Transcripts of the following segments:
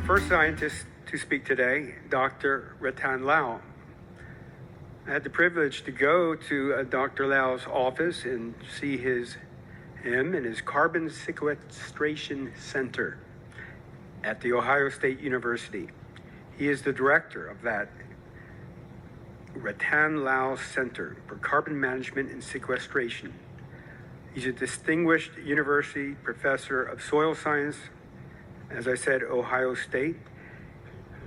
first scientist to speak today, Dr. Rattan Lal. I had the privilege to go to Dr. Lal's office and see him and his carbon sequestration center at the Ohio State University. He is the director of that Rattan Lal Center for Carbon Management and Sequestration. He's a distinguished university professor of soil science, as I said, Ohio State,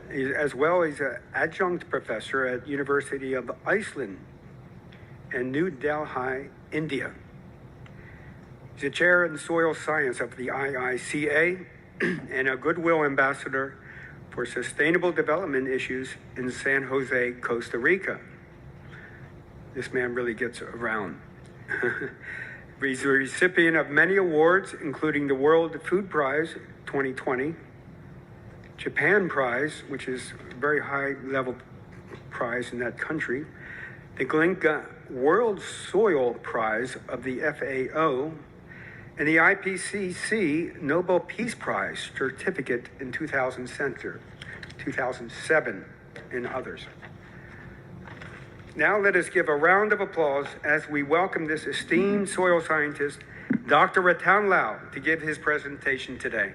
as well as an adjunct professor at University of Iceland and New Delhi, India. He's a chair in soil science of the IICA and a Goodwill ambassador for sustainable development issues in San Jose, Costa Rica. This man really gets around. He's a recipient of many awards, including the World Food Prize 2020, Japan Prize, which is a very high-level prize in that country, the Glinka World Soil Prize of the FAO, and the IPCC Nobel Peace Prize certificate in 2007, and others. Now let us give a round of applause as we welcome this esteemed soil scientist, Dr. Rattan Lal, to give his presentation today.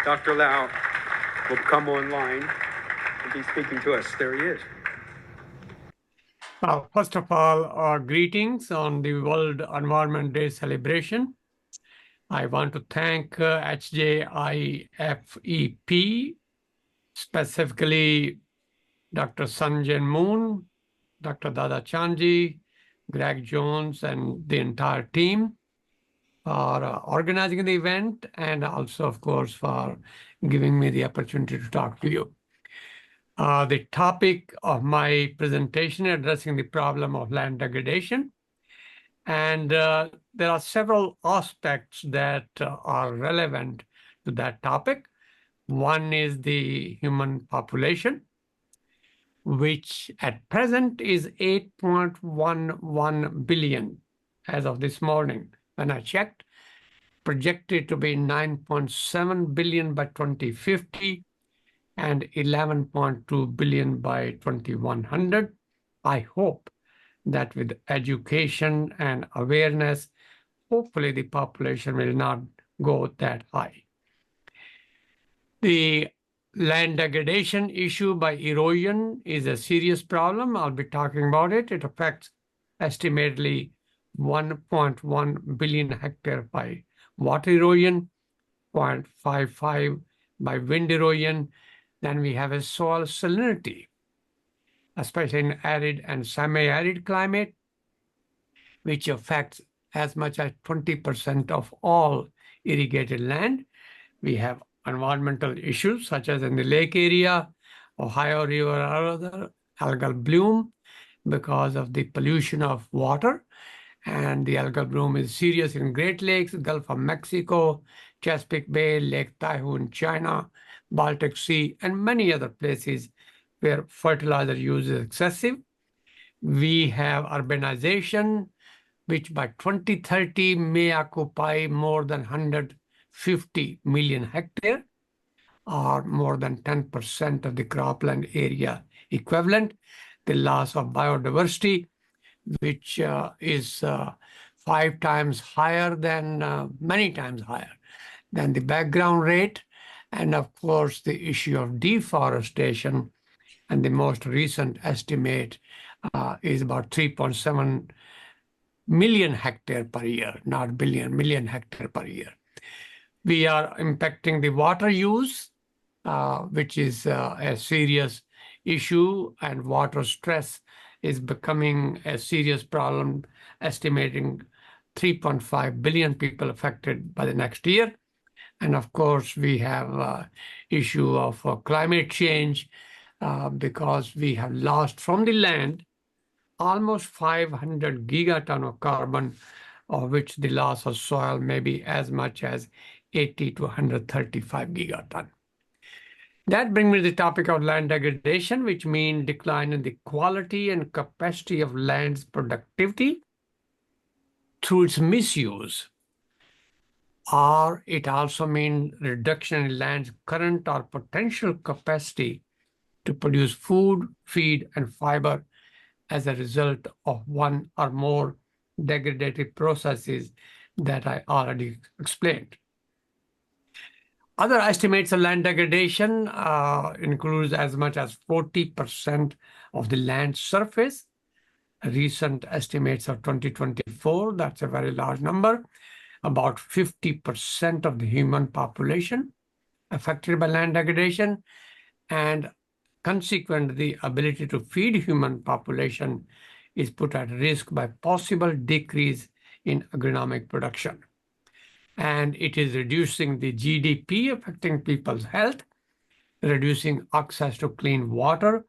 Dr. Lal will come online and be speaking to us. There he is. First of all, greetings on the World Environment Day celebration. I want to thank HJIFEP, specifically Dr. Sanjay Moon, Dr. Dada Chandji, Greg Jones, and the entire team for organizing the event, and also, of course, for giving me the opportunity to talk to you. The topic of my presentation addressing the problem of land degradation. And there are several aspects that are relevant to that topic. One is the human population, which at present is 8.11 billion as of this morning when I checked, projected to be 9.7 billion by 2050 and 11.2 billion by 2100. I hope that with education and awareness, hopefully the population will not go that high. The land degradation issue by erosion is a serious problem. I'll be talking about it. It affects estimatedly 1.1 billion hectares by water erosion, 0.55 by wind erosion. Then we have a soil salinity, especially in arid and semi-arid climate, which affects as much as 20% of all irrigated land. We have environmental issues such as in the lake area, Ohio River or other, algal bloom because of the pollution of water. And the algal bloom is serious in Great Lakes, Gulf of Mexico, Chesapeake Bay, Lake Tahoe in China, Baltic Sea, and many other places where fertilizer use is excessive. We have urbanization, which by 2030 may occupy more than 150 million hectares, or more than 10% of the cropland area equivalent. The loss of biodiversity, which is 5 times higher than, many times higher than the background rate. And of course, the issue of deforestation, and the most recent estimate is about 3.7 million hectares per year, not billion, million hectares per year. We are impacting the water use, which is a serious issue, and water stress is becoming a serious problem, estimating 3.5 billion people affected by the next year. And of course, we have issue of climate change because we have lost from the land almost 500 gigaton of carbon, of which the loss of soil may be as much as 80 to 135 gigaton. That brings me to the topic of land degradation, which means decline in the quality and capacity of land's productivity through its misuse. or it also means reduction in land's current or potential capacity to produce food, feed, and fiber as a result of one or more degradative processes that I already explained. Other estimates of land degradation includes as much as 40% of the land surface. Recent estimates of 2024, that's a very large number, about 50% of the human population affected by land degradation, and consequently, the ability to feed human population is put at risk by possible decrease in agronomic production. And it is reducing the GDP, affecting people's health, reducing access to clean water,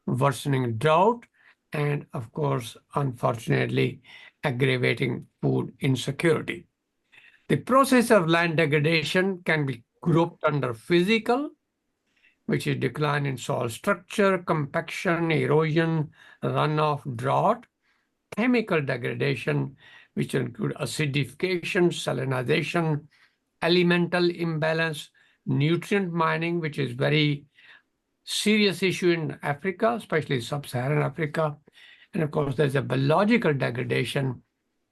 worsening drought, and of course, unfortunately, aggravating food insecurity. The process of land degradation can be grouped under physical, which is decline in soil structure, compaction, erosion, runoff, drought; chemical degradation, which include acidification, salinization, elemental imbalance, nutrient mining, which is very serious issue in Africa, especially sub-Saharan Africa. And of course, there's a biological degradation,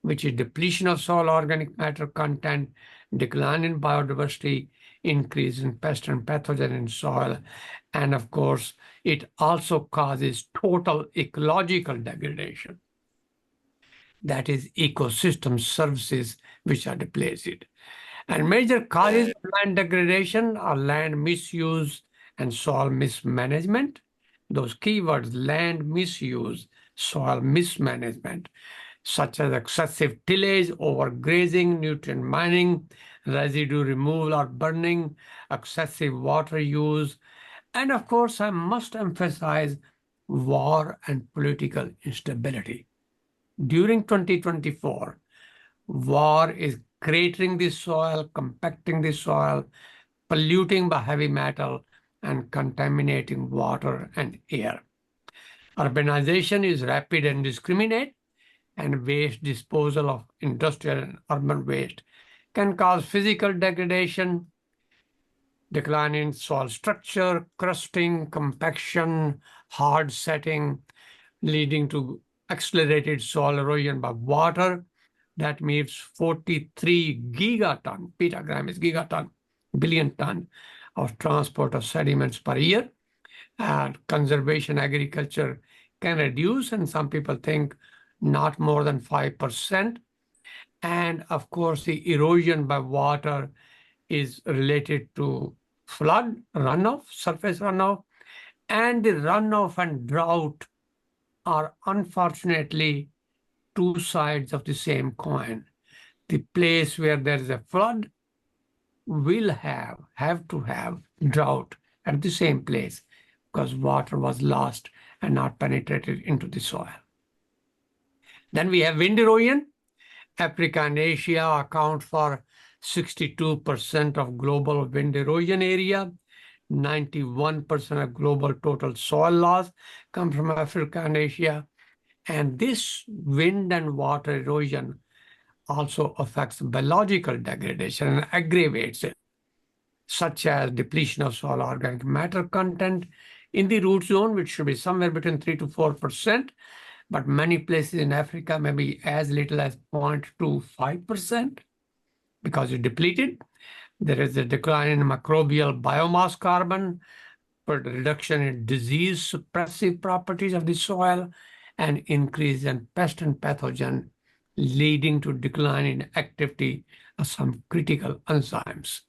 which is depletion of soil organic matter content, decline in biodiversity, increase in pest and pathogen in soil. And of course, it also causes total ecological degradation. That is ecosystem services which are depleted. And major causes of land degradation are land misuse and soil mismanagement. Those keywords, land misuse, soil mismanagement, such as excessive tillage, overgrazing, nutrient mining, residue removal or burning, excessive water use, and of course, I must emphasize war and political instability. During 2024, war is cratering the soil, compacting the soil, polluting by heavy metal, and contaminating water and air. Urbanization is rapid and indiscriminate, and waste disposal of industrial and urban waste can cause physical degradation, decline in soil structure, crusting, compaction, hard setting, leading to accelerated soil erosion by water. That means 43 gigaton, petagram is gigaton, billion ton of transport of sediments per year. Conservation agriculture can reduce, and some people think not more than 5%. And of course, the erosion by water is related to flood, runoff, surface runoff, and the runoff and drought are unfortunately two sides of the same coin. The place where there is a flood will have to have drought at the same place because water was lost and not penetrated into the soil. Then we have wind erosion. Africa and Asia account for 62% of global wind erosion area. 91% of global total soil loss come from Africa and Asia. And this wind and water erosion also affects biological degradation and aggravates it, such as depletion of soil organic matter content in the root zone, which should be somewhere between 3 to 4%, but many places in Africa may be as little as 0.25% because it's depleted. There is a decline in microbial biomass carbon, but reduction in disease suppressive properties of the soil, and increase in pest and pathogen, leading to decline in activity of some critical enzymes.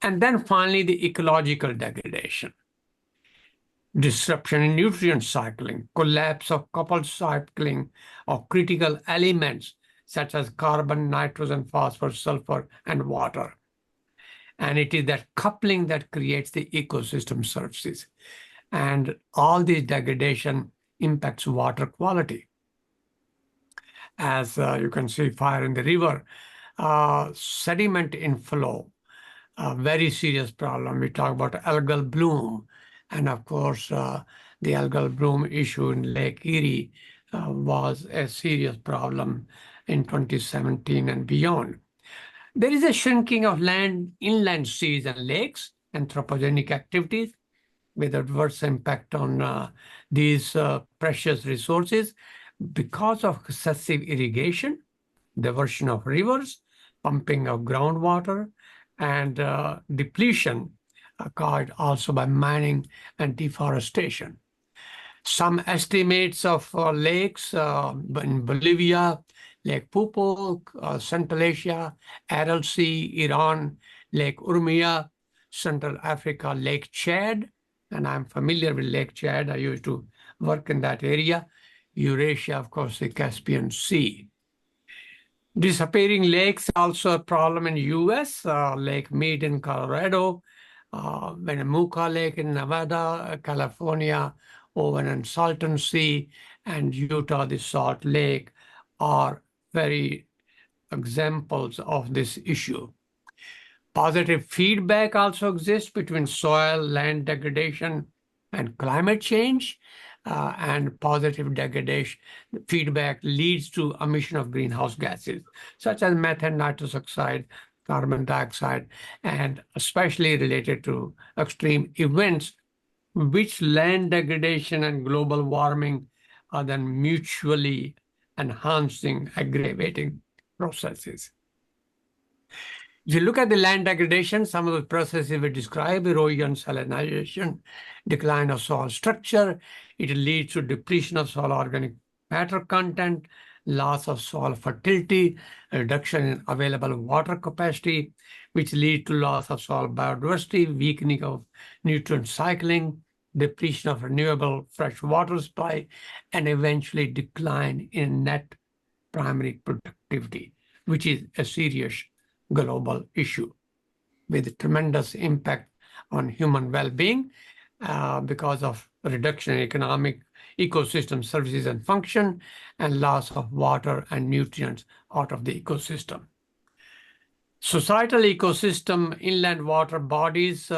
And then finally, the ecological degradation. Disruption in nutrient cycling, collapse of coupled cycling of critical elements such as carbon, nitrogen, phosphorus, sulfur, and water. And it is that coupling that creates the ecosystem services. And all this degradation impacts water quality. As you can see, fire in the river, sediment inflow, a very serious problem. We talk about algal bloom. And of course, the algal bloom issue in Lake Erie was a serious problem in 2017 and beyond. There is a shrinking of land, inland seas and lakes, anthropogenic activities with adverse impact on these precious resources because of excessive irrigation, diversion of rivers, pumping of groundwater, and depletion occurred also by mining and deforestation. Some estimates of lakes in Bolivia, Lake Pupil, Central Asia, Aral Sea, Iran, Lake Urmia, Central Africa, Lake Chad, and I'm familiar with Lake Chad. I used to work in that area. Eurasia, of course, the Caspian Sea. Disappearing lakes also a problem in U.S. Lake Mead in Colorado, Winnemucca Lake in Nevada, California, Owen and Salton Sea, and Utah, the Salt Lake are very examples of this issue. Positive feedback also exists between soil, land degradation, and climate change. And positive degradation feedback leads to emission of greenhouse gases, such as methane, nitrous oxide, carbon dioxide, and especially related to extreme events, which land degradation and global warming are then mutually enhancing, aggravating processes. If you look at the land degradation, some of the processes we describe: erosion, salinization, decline of soil structure. It leads to depletion of soil organic matter content, loss of soil fertility, reduction in available water capacity, which lead to loss of soil biodiversity, weakening of nutrient cycling, depletion of renewable fresh water supply, and eventually decline in net primary productivity, which is a serious global issue with tremendous impact on human well-being because of reduction in economic ecosystem services and function and loss of water and nutrients out of the ecosystem. Societal ecosystem, inland water bodies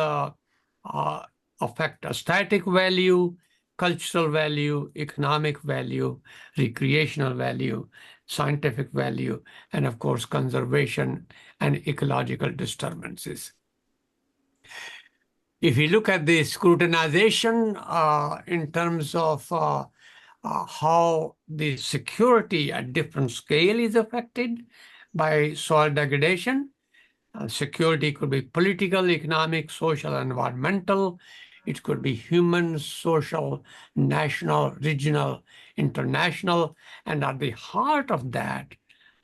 affect aesthetic value, cultural value, economic value, recreational value, scientific value, and of course, conservation and ecological disturbances. If you look at the scrutinization in terms of how the security at different scale is affected by soil degradation, security could be political, economic, social, environmental. It could be human, social, national, regional, international. And at the heart of that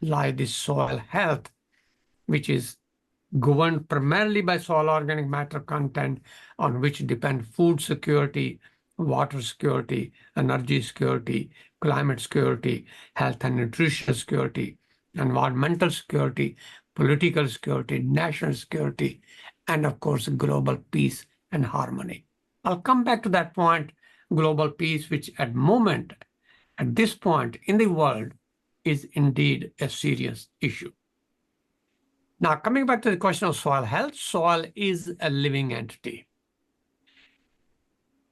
lies the soil health, which is governed primarily by soil organic matter content, on which depend food security, water security, energy security, climate security, health and nutrition security, environmental security, political security, national security, and of course, global peace and harmony. I'll come back to that point, global peace, which at this point in the world is indeed a serious issue. Now, coming back to the question of soil health, soil is a living entity.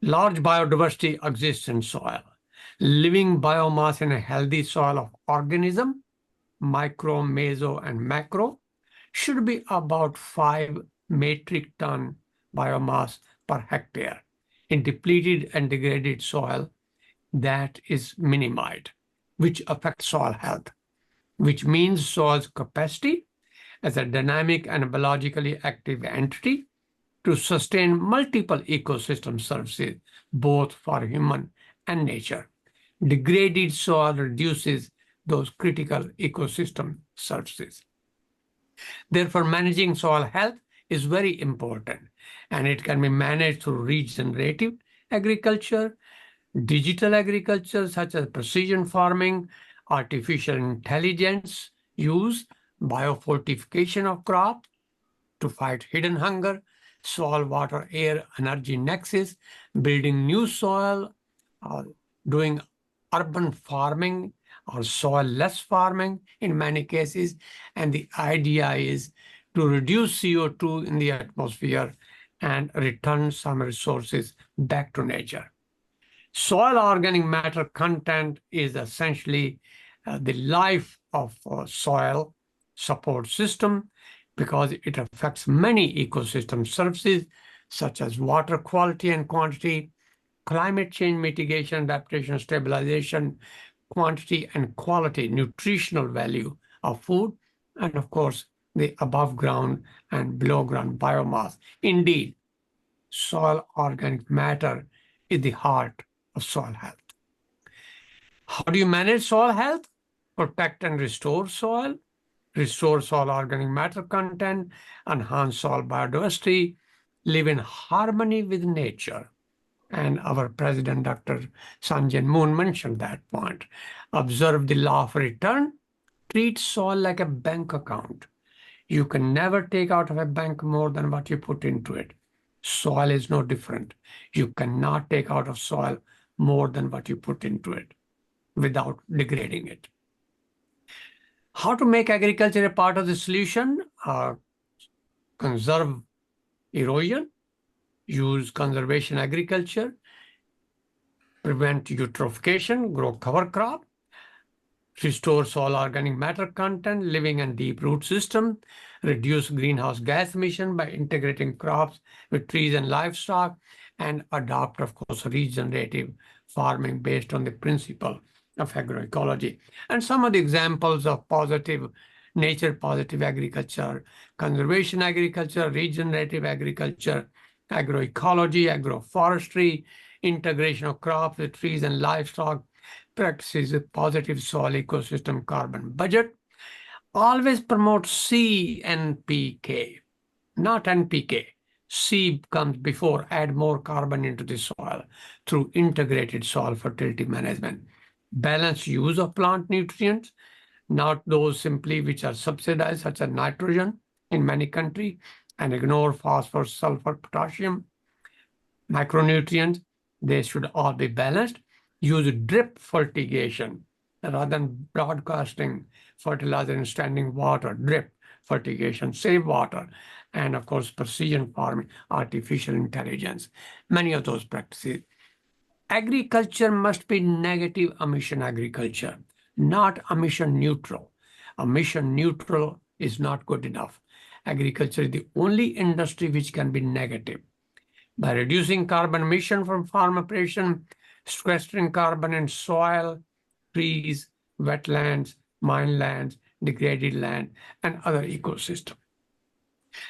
Large biodiversity exists in soil. Living biomass in a healthy soil of organism, micro, meso, and macro, should be about 5 metric ton biomass per hectare. In depleted and degraded soil, that is minimized, which affects soil health, which means soil's capacity as a dynamic and biologically active entity to sustain multiple ecosystem services, both for human and nature. Degraded soil reduces those critical ecosystem services. Therefore, managing soil health is very important, and it can be managed through regenerative agriculture, digital agriculture, such as precision farming, artificial intelligence use, biofortification of crops to fight hidden hunger, soil, water, air, energy nexus, building new soil, doing urban farming or soil-less farming in many cases. And the idea is to reduce CO2 in the atmosphere and return some resources back to nature. Soil organic matter content is essentially the life of soil, support system because it affects many ecosystem services such as water quality and quantity, climate change mitigation, adaptation, stabilization, quantity and quality, nutritional value of food, and of course, the above ground and below ground biomass. Indeed, soil organic matter is the heart of soil health. How do you manage soil health? Protect and restore soil organic matter content, enhance soil biodiversity, live in harmony with nature. And our president, Dr. Sanjay Moon, mentioned that point. Observe the law of return. Treat soil like a bank account. You can never take out of a bank more than what you put into it. Soil is no different. You cannot take out of soil more than what you put into it without degrading it. How to make agriculture a part of the solution? Conserve erosion, use conservation agriculture, prevent eutrophication, grow cover crop, restore soil organic matter content, living and deep root system, reduce greenhouse gas emission by integrating crops with trees and livestock, and adopt, of course, regenerative farming based on the principle of agroecology. And some of the examples of positive, nature positive agriculture, conservation agriculture, regenerative agriculture, agroecology, agroforestry, integration of crops with trees and livestock, practices a positive soil ecosystem carbon budget. Always promote CNPK, not NPK. C comes before, add more carbon into the soil through integrated soil fertility management. Balanced use of plant nutrients, not those simply which are subsidized, such as nitrogen in many countries, and ignore phosphorus, sulfur, potassium, micronutrients. They should all be balanced. Use drip fertigation rather than broadcasting fertilizer in standing water. Drip fertigation, save water, and of course, precision farming, artificial intelligence, many of those practices. Agriculture must be negative emission agriculture, not emission neutral. Emission neutral is not good enough. Agriculture is the only industry which can be negative. By reducing carbon emission from farm operation, sequestering carbon in soil, trees, wetlands, mine lands, degraded land, and other ecosystems.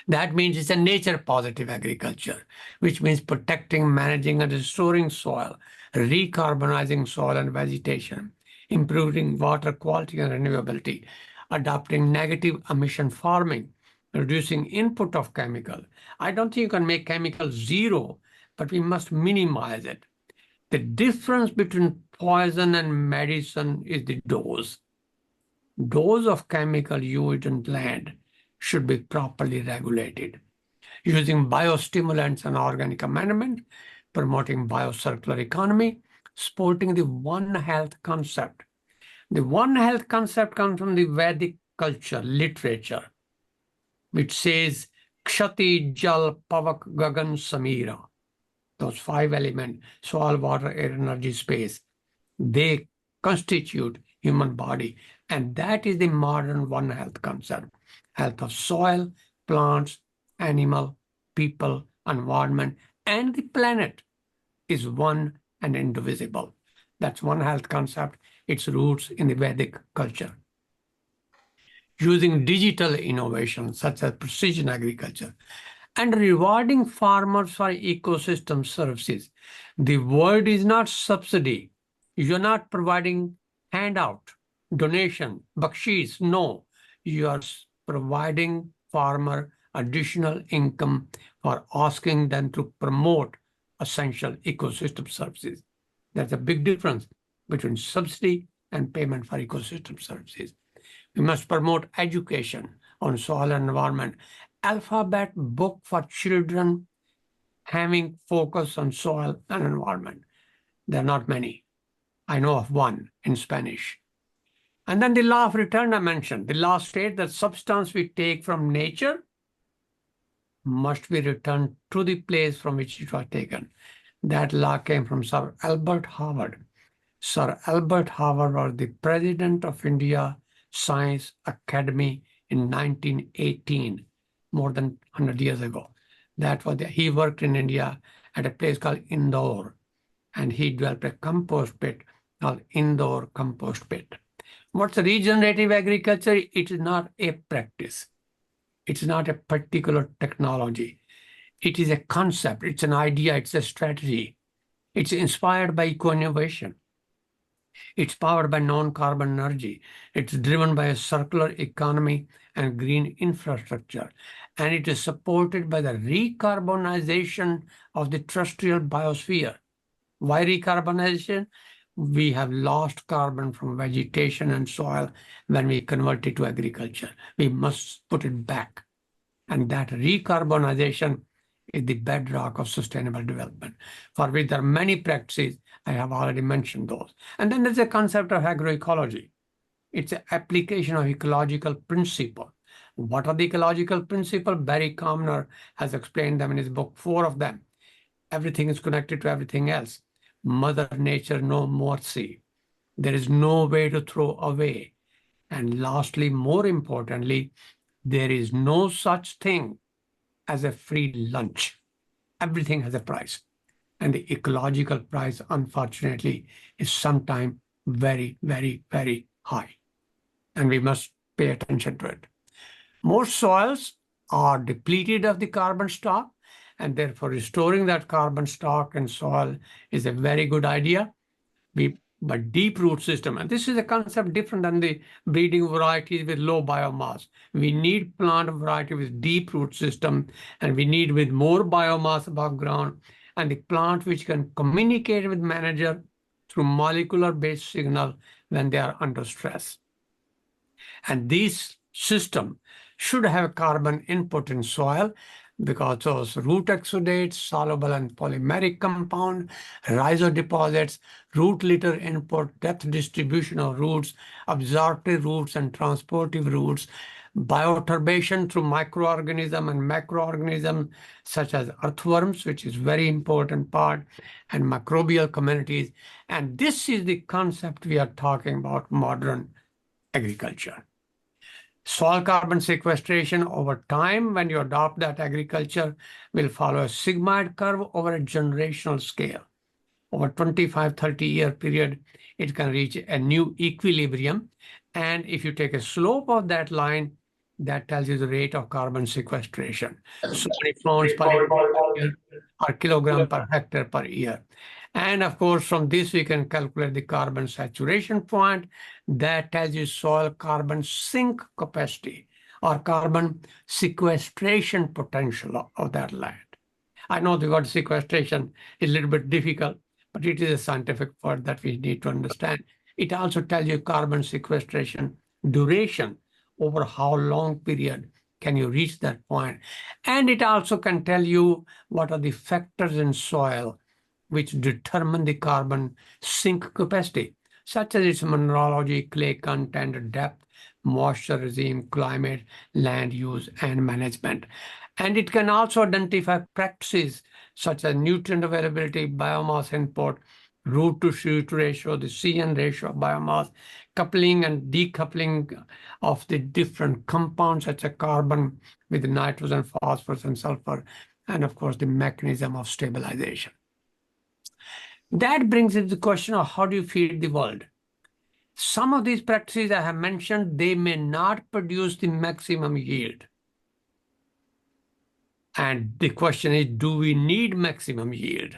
That means it's a nature positive agriculture, which means protecting, managing, and restoring soil, recarbonizing soil and vegetation, improving water quality and renewability, adopting negative emission farming, reducing input of chemical. I don't think you can make chemical zero, but we must minimize it. The difference between poison and medicine is the dose. Dose of chemical used in land should be properly regulated. Using biostimulants and organic amendment, promoting biocircular economy, supporting the One Health concept. The One Health concept comes from the Vedic culture, literature, which says Kshati, Jal, Pavak, Gagan, Samira. Those 5 elements, soil, water, air, energy, space, they constitute human body. And that is the modern One Health concept. Health of soil, plants, animal, people, environment, and the planet is one and indivisible. That's One Health concept. Its roots in the Vedic culture. Using digital innovation such as precision agriculture and rewarding farmers for ecosystem services. The word is not subsidy. You're not providing handout, donation, bakshees. No, you are providing farmer additional income for asking them to promote essential ecosystem services. There's a big difference between subsidy and payment for ecosystem services. We must promote education on soil and environment. Alphabet book for children having focus on soil and environment. There are not many. I know of one in Spanish. And then the law of return I mentioned. The law states that substance we take from nature must be returned to the place from which it was taken. That law came from Sir Albert Howard. Sir Albert Howard was the president of India Science Academy in 1918, more than 100 years ago. He worked in India at a place called Indore, and he developed a compost pit called Indore Compost Pit. What's regenerative agriculture? It is not a practice. It's not a particular technology. It is a concept. It's an idea. It's a strategy. It's inspired by eco-innovation. It's powered by non-carbon energy. It's driven by a circular economy and green infrastructure. And it is supported by the recarbonization of the terrestrial biosphere. Why recarbonization? We have lost carbon from vegetation and soil when we convert it to agriculture. We must put it back. And that recarbonization is the bedrock of sustainable development, for which there are many practices. I have already mentioned those. And then there's a concept of agroecology. It's an application of ecological principle. What are the ecological principles? Barry Commoner has explained them in his book, 4 of them. Everything is connected to everything else. Mother Nature, no mercy. There is no way to throw away. And lastly, more importantly, there is no such thing as a free lunch. Everything has a price. And the ecological price, unfortunately, is sometimes very, very, very high. And we must pay attention to it. Most soils are depleted of the carbon stock, and therefore restoring that carbon stock in soil is a very good idea. But deep root system, and this is a concept different than the breeding varieties with low biomass. We need plant variety with deep root system, and we need with more biomass above ground, and the plant which can communicate with manager through molecular-based signal when they are under stress. And these system should have carbon input in soil, because those root exudates, soluble and polymeric compound, rhizodeposits, root litter input, depth distribution of roots, absorptive roots and transportive roots, bioturbation through microorganism and macroorganism such as earthworms, which is very important part, and microbial communities. And this is the concept we are talking about, modern agriculture. Soil carbon sequestration over time, when you adopt that agriculture, will follow a sigmoid curve over a generational scale. Over 25, 30-year period, it can reach a new equilibrium. And if you take a slope of that line, that tells you the rate of carbon sequestration. So many pounds per year or kilogram per hectare per year. And of course, from this, we can calculate the carbon saturation point. That tells you soil carbon sink capacity or carbon sequestration potential of that land. I know the word sequestration is a little bit difficult, but it is a scientific word that we need to understand. It also tells you carbon sequestration duration, over how long period can you reach that point. And it also can tell you what are the factors in soil which determine the carbon sink capacity, such as its mineralogy, clay content, depth, moisture regime, climate, land use, and management. And it can also identify practices such as nutrient availability, biomass input, root to shoot ratio, the CN ratio of biomass, coupling and decoupling of the different compounds such as carbon with nitrogen, phosphorus, and sulfur, and of course the mechanism of stabilization. That brings us to the question of how do you feed the world? Some of these practices I have mentioned, they may not produce the maximum yield. And the question is, do we need maximum yield?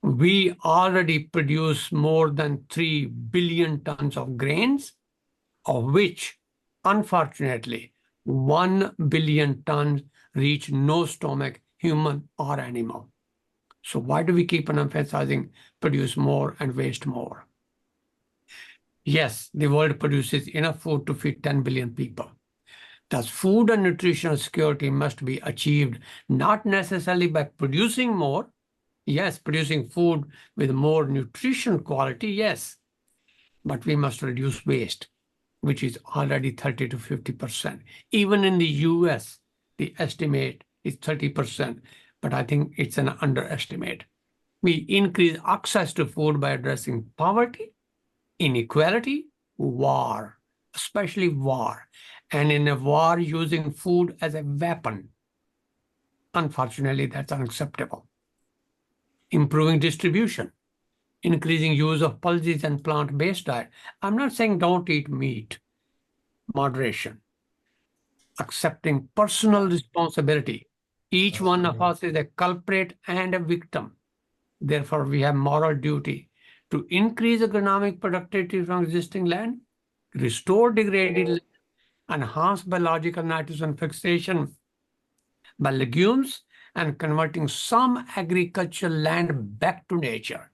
We already produce more than 3 billion tons of grains, of which, unfortunately, 1 billion tons reach no stomach, human or animal. So why do we keep on emphasizing produce more and waste more? Yes, the world produces enough food to feed 10 billion people. Thus, food and nutritional security must be achieved not necessarily by producing more. Yes, producing food with more nutrition quality, yes. But we must reduce waste, which is already 30 to 50%. Even in the US, the estimate is 30%, but I think it's an underestimate. We increase access to food by addressing poverty, inequality, war, especially war, and in a war using food as a weapon. Unfortunately, that's unacceptable. Improving distribution, increasing use of pulses and plant-based diet. I'm not saying don't eat meat. Moderation. Accepting personal responsibility. Each one of us is a culprit and a victim. Therefore, we have moral duty to increase economic productivity from existing land, restore degraded land, enhance biological nitrogen fixation by legumes, and converting some agricultural land back to nature.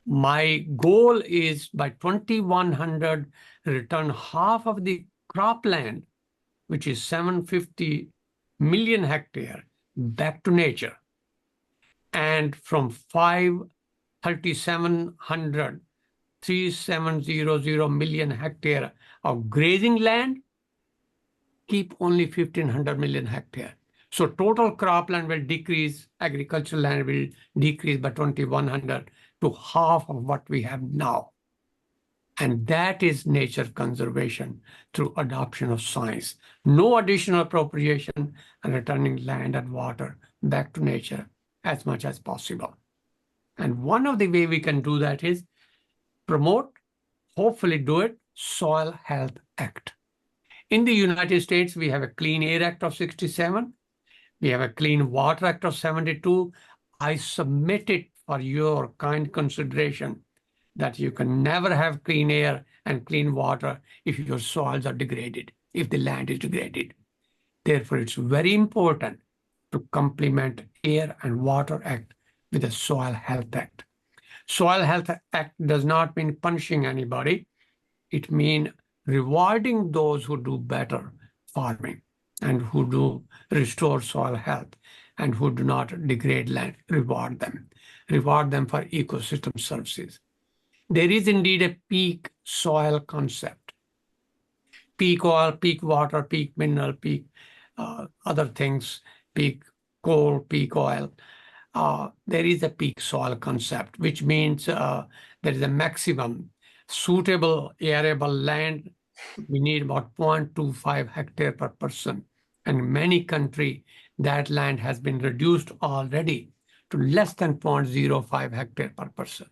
My goal is by 2100, return half of the cropland, which is 750 million hectare, back to nature. And from 5,700, 3,700 million hectare of grazing land, keep only 1,500 million hectare. So total cropland will decrease, agricultural land will decrease by 2,100 to half of what we have now. And that is nature conservation through adoption of science. No additional appropriation, and returning land and water back to nature as much as possible. And one of the way we can do that is promote, hopefully do it, Soil Health Act. In the United States, we have a Clean Air Act of 67. We have a Clean Water Act of 72. I submit it for your kind consideration that you can never have clean air and clean water if your soils are degraded, if the land is degraded. Therefore, it's very important to complement Air and Water Act with the Soil Health Act. Soil Health Act does not mean punishing anybody. It means rewarding those who do better farming and who do restore soil health and who do not degrade land. Reward them for ecosystem services. There is indeed a peak soil concept. Peak oil, peak water, peak mineral, peak other things, peak coal, peak oil. There is a peak soil concept, which means there is a maximum suitable arable land. We need about 0.25 hectare per person. And in many countries, that land has been reduced already to less than 0.05 hectare per person.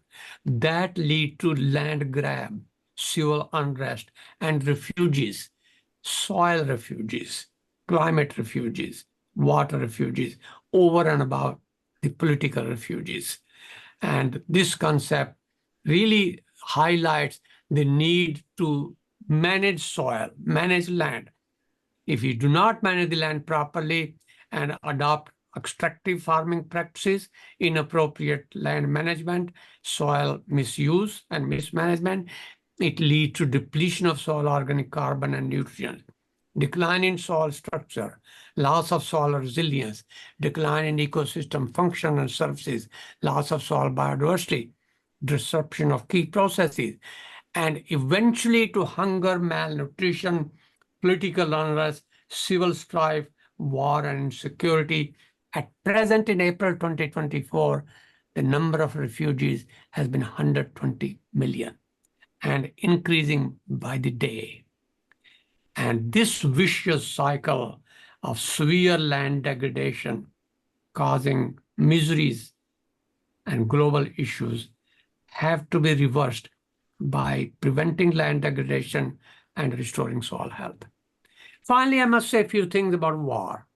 That lead to land grab, civil unrest, and refugees, soil refugees, climate refugees, water refugees, over and above the political refugees. And this concept really highlights the need to manage soil, manage land. If you do not manage the land properly and adopt extractive farming practices, inappropriate land management, soil misuse and mismanagement, it leads to depletion of soil organic carbon and nutrients, decline in soil structure, loss of soil resilience, decline in ecosystem function and services, loss of soil biodiversity, disruption of key processes, and eventually to hunger, malnutrition, political unrest, civil strife, war, and insecurity. At present, in April 2024, the number of refugees has been 120 million and increasing by the day. And this vicious cycle of severe land degradation causing miseries and global issues have to be reversed by preventing land degradation and restoring soil health. Finally, I must say a few things about war.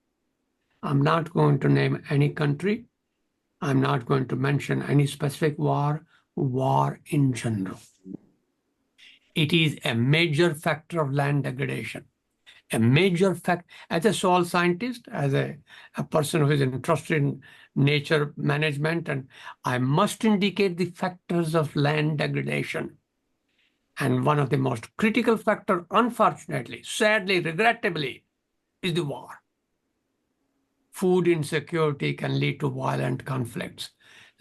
I'm not going to name any country. I'm not going to mention any specific war in general. It is a major factor of land degradation. A major fact, as a soil scientist, as a person who is interested in nature management, and I must indicate the factors of land degradation. And one of the most critical factors, unfortunately, sadly, regrettably, is the war. Food insecurity can lead to violent conflicts.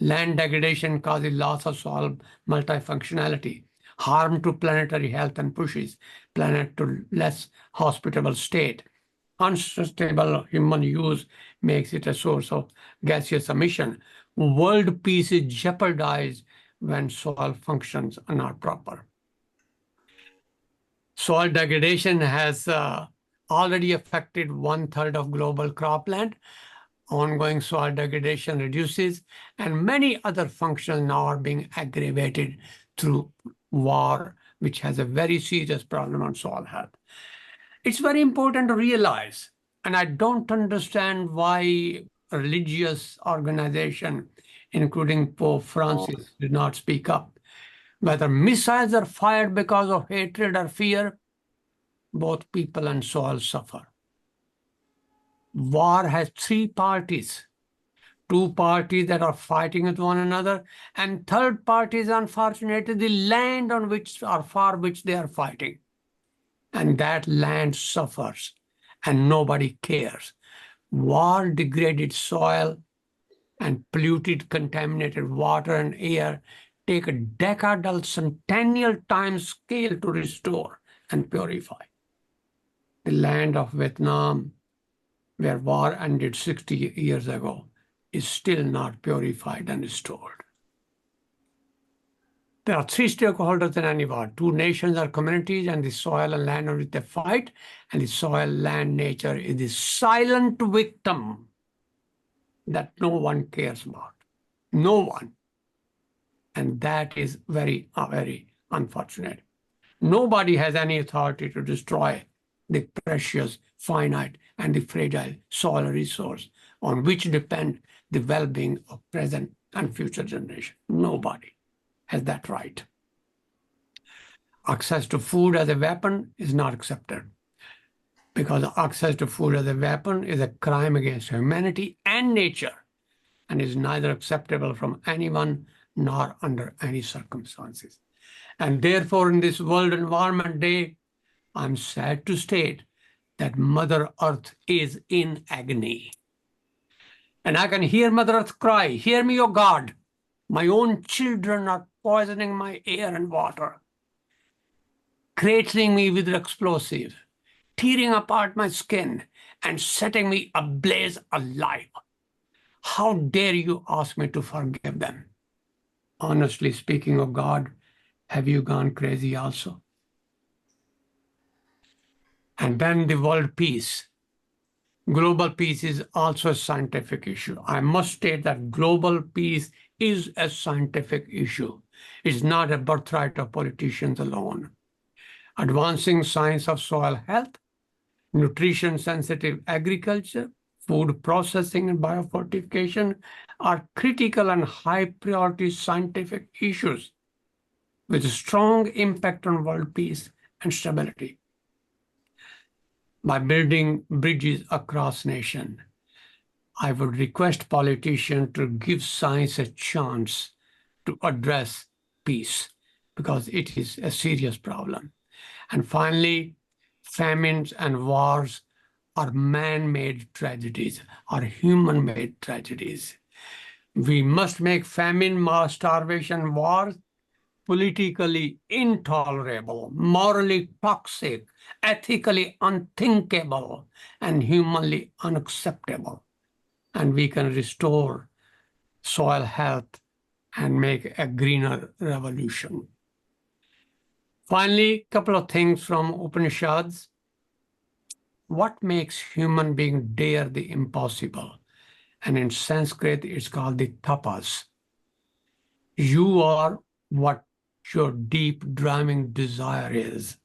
Land degradation causes loss of soil multifunctionality, harm to planetary health and pushes planet to less hospitable state. Unsustainable human use makes it a source of gaseous emission. World peace is jeopardized when soil functions are not proper. Soil degradation has already affected 1/3 of global cropland. Ongoing soil degradation reduces, and many other functions now are being aggravated through war, which has a very serious problem on soil health. It's very important to realize, and I don't understand why religious organization, including Pope Francis, did not speak up. Whether missiles are fired because of hatred or fear, both people and soil suffer. War has three parties. Two parties that are fighting with one another, and third parties, unfortunately, the land on which or for which they are fighting. And that land suffers, and nobody cares. War degraded soil and polluted, contaminated water and air take a decadal, centennial time scale to restore and purify. The land of Vietnam, where war ended 60 years ago, is still not purified and restored. There are three stakeholders in any war. Two nations or communities, and the soil and land on which they fight. And the soil, land, nature is the silent victim that no one cares about. No one. And that is very, very unfortunate. Nobody has any authority to destroy the precious, finite, and the fragile soil resource on which depend the well-being of present and future generations. Nobody has that right. Access to food as a weapon is not accepted, because access to food as a weapon is a crime against humanity and nature, and is neither acceptable from anyone nor under any circumstances. And therefore, in this World Environment Day, I'm sad to state that Mother Earth is in agony. And I can hear Mother Earth cry, "Hear me, O God. My own children are poisoning my air and water, cratering me with explosives, tearing apart my skin, and setting me ablaze alive. How dare you ask me to forgive them?" Honestly speaking, of God, have you gone crazy also? And then the world peace. Global peace is also a scientific issue. I must state that global peace is a scientific issue. It's not a birthright of politicians alone. Advancing science of soil health, nutrition-sensitive agriculture, food processing, and biofortification are critical and high-priority scientific issues with a strong impact on world peace and stability. By building bridges across nations, I would request politicians to give science a chance to address peace, because it is a serious problem. And finally, famines and wars are man-made tragedies, are human-made tragedies. We must make famine, mass starvation, wars politically intolerable, morally toxic, ethically unthinkable, and humanly unacceptable. And we can restore soil health and make a greener revolution. Finally, a couple of things from Upanishads. What makes human being dare the impossible? And in Sanskrit, it's called the tapas. You are what your deep driving desire is.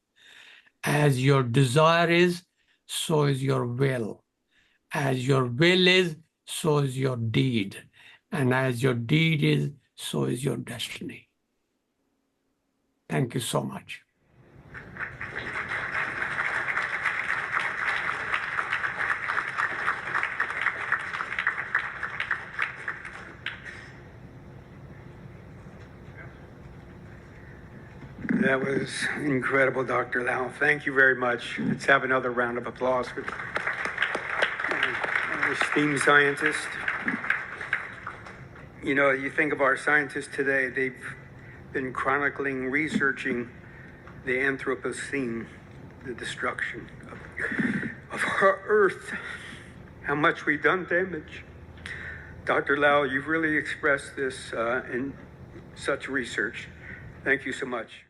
As your desire is, so is your will. As your will is, so is your deed. And as your deed is, so is your destiny. Thank you so much. That was incredible, Dr. Lal. Thank you very much. Let's have another round of applause for our esteemed scientist. You know, you think of our scientists today, they've been chronicling, researching the Anthropocene, the destruction of our Earth, how much we've done damage. Dr. Lal, you've really expressed this in such research. Thank you so much.